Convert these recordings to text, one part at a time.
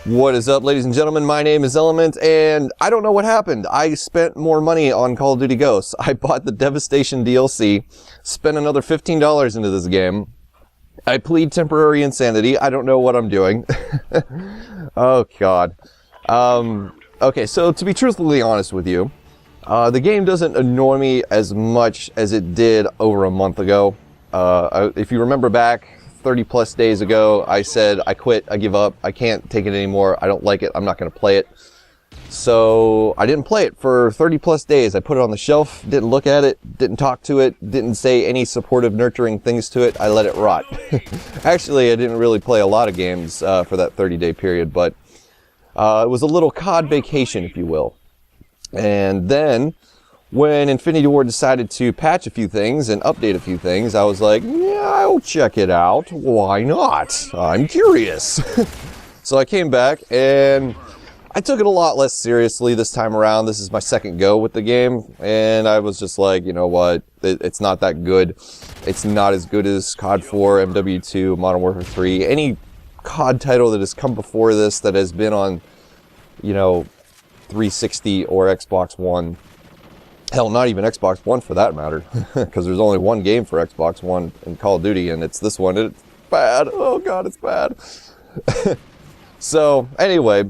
What is up, ladies and gentlemen? My name is Element, and I don't know what happened. I spent more money on Call of Duty Ghosts. I bought the Devestation DLC, spent another $15 into this game. I plead temporary insanity. I don't know what I'm doing. Oh, God. Okay, so to be truthfully honest with you, the game doesn't annoy me as much as it did over a month ago. If you remember back 30 plus days ago, I said, I quit, I give up, I can't take it anymore, I don't like it, I'm not going to play it. So I didn't play it for 30 plus days. I put it on the shelf, didn't look at it, didn't talk to it, didn't say any supportive, nurturing things to it. I let it rot. Actually, I didn't really play a lot of games for that 30-day period, but it was a little COD vacation, if you will. And then, when Infinity Ward decided to patch a few things and update a few things, I was like, yeah, I'll check it out. Why not? I'm curious. So I came back, and I took it a lot less seriously this time around. This is my second go with the game, and I was just like, you know what? It's not that good. It's not as good as COD 4, MW2, Modern Warfare 3. Any COD title that has come before this that has been on, you know, 360 or Xbox One. Hell, not even Xbox One for that matter, because there's only one game for Xbox One in Call of Duty, and it's this one, and it's bad. Oh God, it's bad. So, anyway,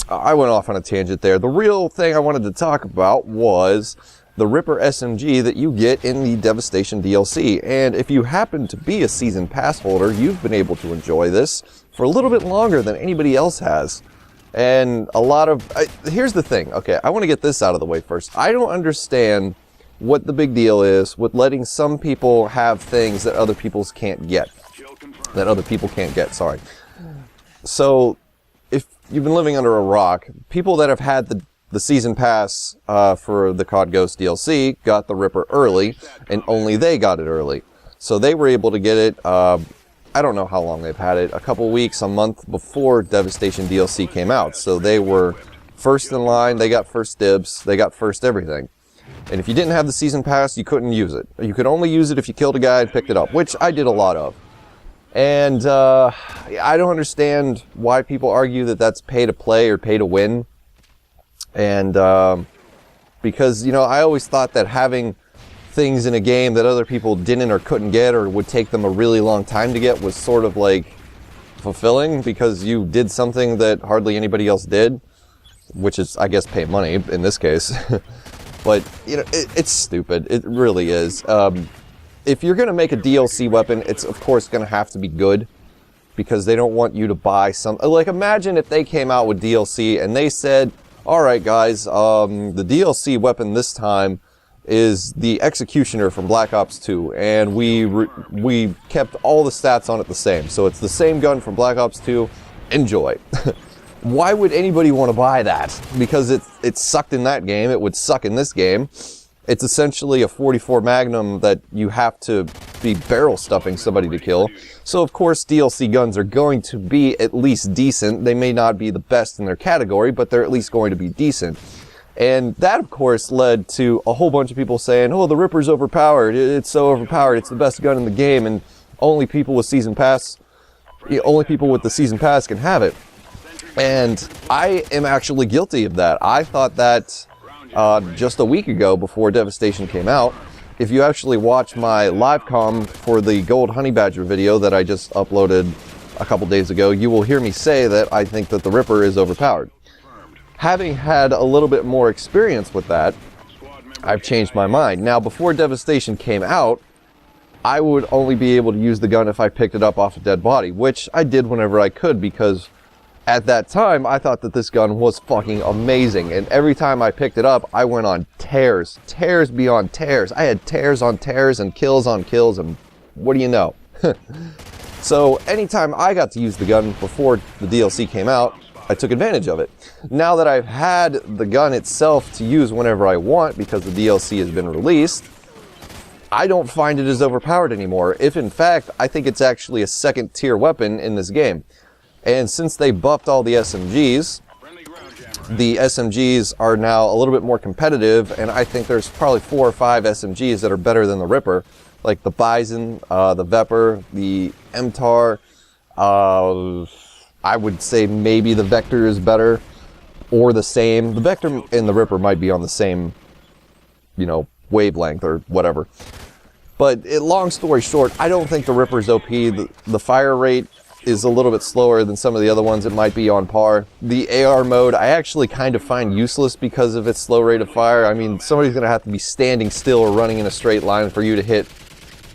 I went off on a tangent there. The real thing I wanted to talk about was the Ripper SMG that you get in the Devestation DLC, and if you happen to be a Season Pass holder, you've been able to enjoy this for a little bit longer than anybody else has. And a lot of... here's the thing. Okay, I want to get this out of the way first. I don't understand what the big deal is with letting some people have things that other people can't get. Sorry. So, if you've been living under a rock, people that have had the Season Pass for the COD Ghost DLC got the Ripper early, and only they got it early. So they were able to get it... I don't know how long they've had it, a couple weeks, a month before Devestation DLC came out. So they were first in line, they got first dibs, they got first everything. And if you didn't have the Season Pass, you couldn't use it. You could only use it if you killed a guy and picked it up, which I did a lot of. And I don't understand why people argue that that's pay to play or pay to win. And because, you know, I always thought that having things in a game that other people didn't or couldn't get or would take them a really long time to get was sort of like fulfilling, because you did something that hardly anybody else did, which is, I guess, pay money in this case. But, you know, it's stupid. It really is. If you're going to make a DLC weapon, it's of course going to have to be good, because they don't want you to buy some... Like, imagine if they came out with DLC and they said, alright guys, the DLC weapon this time is the Executioner from Black Ops 2, and we kept all the stats on it the same. So it's the same gun from Black Ops 2. Enjoy. Why would anybody want to buy that? Because it sucked in that game, it would suck in this game. It's essentially a 44 Magnum that you have to be barrel stuffing somebody to kill. So of course DLC guns are going to be at least decent. They may not be the best in their category, but they're at least going to be decent. And that, of course, led to a whole bunch of people saying, oh, the Ripper's overpowered. It's so overpowered. It's the best gun in the game, and only people with Season Pass, only people with the Season Pass can have it. And I am actually guilty of that. I thought that just a week ago before Devestation came out. If you actually watch my live comm for the Gold Honey Badger video that I just uploaded a couple days ago, you will hear me say that I think that the Ripper is overpowered. Having had a little bit more experience with that, I've changed my mind. Now, before Devestation came out, I would only be able to use the gun if I picked it up off a dead body, which I did whenever I could, because at that time, I thought that this gun was fucking amazing. And every time I picked it up, I went on tears. Tears beyond tears. I had tears on tears and kills on kills, and what do you know? So, anytime I got to use the gun before the DLC came out, I took advantage of it. Now that I've had the gun itself to use whenever I want, because the DLC has been released, I don't find it as overpowered anymore. If in fact, I think it's actually a second tier weapon in this game. And since they buffed all the SMGs are now a little bit more competitive, and I think there's probably 4 or 5 SMGs that are better than the Ripper, like the Bison, the Vepr, the MTAR, I would say maybe the Vector is better, or the same. The Vector and the Ripper might be on the same, you know, wavelength or whatever. But long story short, I don't think the Ripper's OP. The fire rate is a little bit slower than some of the other ones. It might be on par. The AR mode, I actually kind of find useless because of its slow rate of fire. I mean, somebody's going to have to be standing still or running in a straight line for you to hit,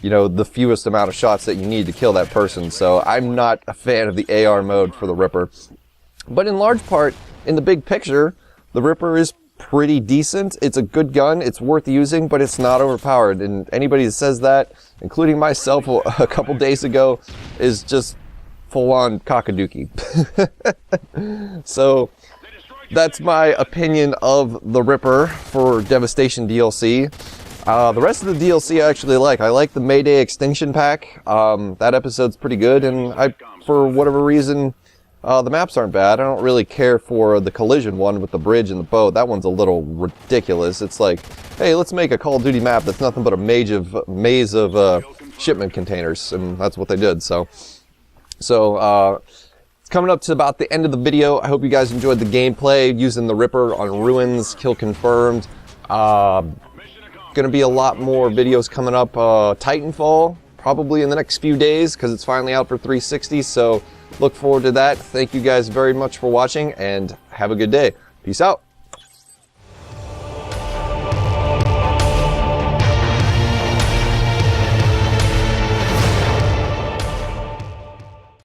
you know, the fewest amount of shots that you need to kill that person. So I'm not a fan of the AR mode for the Ripper. But in large part, in the big picture, the Ripper is pretty decent. It's a good gun. It's worth using, but it's not overpowered. And anybody that says that, including myself a couple days ago, is just full-on cockadookey. So that's my opinion of the Ripper for Devestation DLC. The rest of the DLC I actually like. I like the Mayday Extinction Pack. That episode's pretty good, and for whatever reason, the maps aren't bad. I don't really care for the collision one with the bridge and the boat. That one's a little ridiculous. It's like, hey, let's make a Call of Duty map that's nothing but a maze of shipment containers, and that's what they did. So it's coming up to about the end of the video. I hope you guys enjoyed the gameplay using the Ripper on Ruins, kill confirmed. Gonna be a lot more videos coming up. Titanfall, probably in the next few days, because it's finally out for 360, so look forward to that. Thank you guys very much for watching, and have a good day. Peace out.